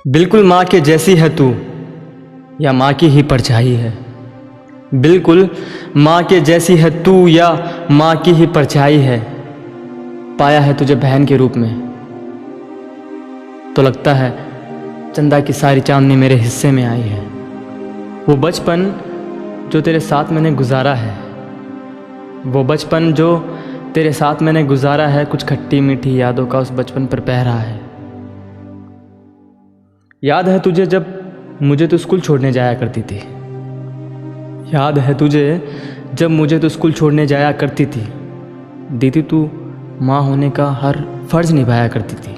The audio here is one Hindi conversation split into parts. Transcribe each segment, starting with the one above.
बिल्कुल माँ के जैसी है तू या माँ की ही परछाई है। बिल्कुल माँ के जैसी है तू या माँ की ही परछाई है। पाया है तुझे बहन के रूप में तो लगता है चंदा की सारी चांदनी मेरे हिस्से में आई है। वो बचपन जो तेरे साथ मैंने गुजारा है, वो बचपन जो तेरे साथ मैंने गुजारा है, कुछ खट्टी मीठी यादों का उस बचपन पर बह रहा है। याद है तुझे जब मुझे तो स्कूल छोड़ने जाया करती थी। याद है तुझे जब मुझे तो स्कूल छोड़ने जाया करती थी। दीदी तू माँ होने का हर फर्ज निभाया करती थी।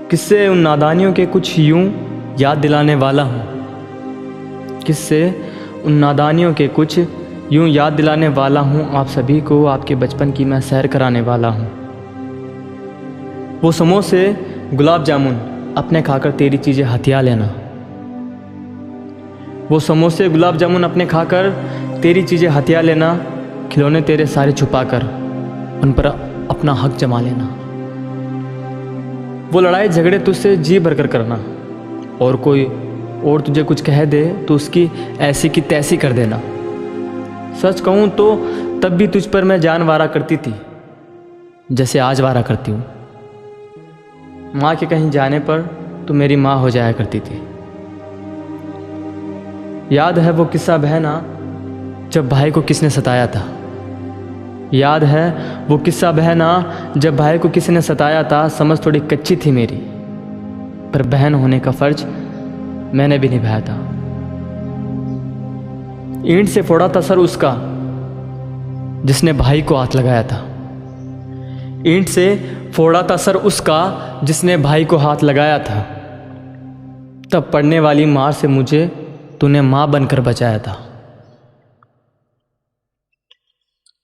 किससे उन नादानियों के कुछ यूं याद दिलाने वाला हूँ। किससे उन नादानियों के कुछ यूं याद दिलाने वाला हूँ। आप सभी को आपके बचपन की मैं सैर कराने वाला हूँ। वो समोसे गुलाब जामुन अपने खाकर तेरी चीज़ें हथिया लेना। वो समोसे गुलाब जामुन अपने खाकर तेरी चीज़ें हथिया लेना। खिलौने तेरे सारे छुपाकर उन पर अपना हक जमा लेना। वो लड़ाई झगड़े तुझसे जी भरकर करना और कोई और तुझे कुछ कह दे तो उसकी ऐसी की तैसी कर देना। सच कहूँ तो तब भी तुझ पर मैं जान वारा करती थी जैसे आज वारा करती हूँ। माँ के कहीं जाने पर तू मेरी माँ हो जाया करती थी। याद है वो किस्सा बहना जब भाई को किसने सताया था। याद है वो किस्सा बहना जब भाई को किसी ने सताया था। समझ थोड़ी कच्ची थी मेरी पर बहन होने का फर्ज मैंने भी निभाया था। ईंट से फोड़ा था सर उसका जिसने भाई को हाथ लगाया था। ईंट से फोड़ा था सर उसका जिसने भाई को हाथ लगाया था। तब पड़ने वाली मार से मुझे तूने माँ बनकर बचाया था।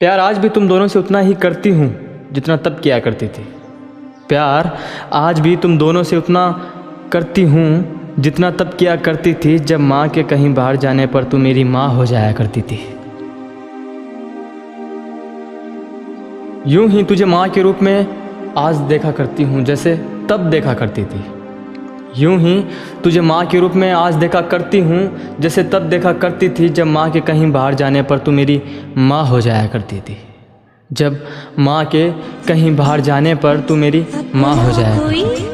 प्यार आज भी तुम दोनों से उतना ही करती हूँ जितना तब किया करती थी। प्यार आज भी तुम दोनों से उतना करती हूँ जितना तब किया करती थी। जब माँ के कहीं बाहर जाने पर तू मेरी माँ हो जाया करती थी। यूं ही तुझे माँ के रूप में आज देखा करती हूँ जैसे तब देखा करती थी। यूं ही तुझे माँ के रूप में आज देखा करती हूँ जैसे तब देखा करती थी। जब माँ के कहीं बाहर जाने पर तू मेरी माँ हो जाया करती थी। जब माँ के कहीं बाहर जाने पर तू मेरी माँ हो जाया करती थी।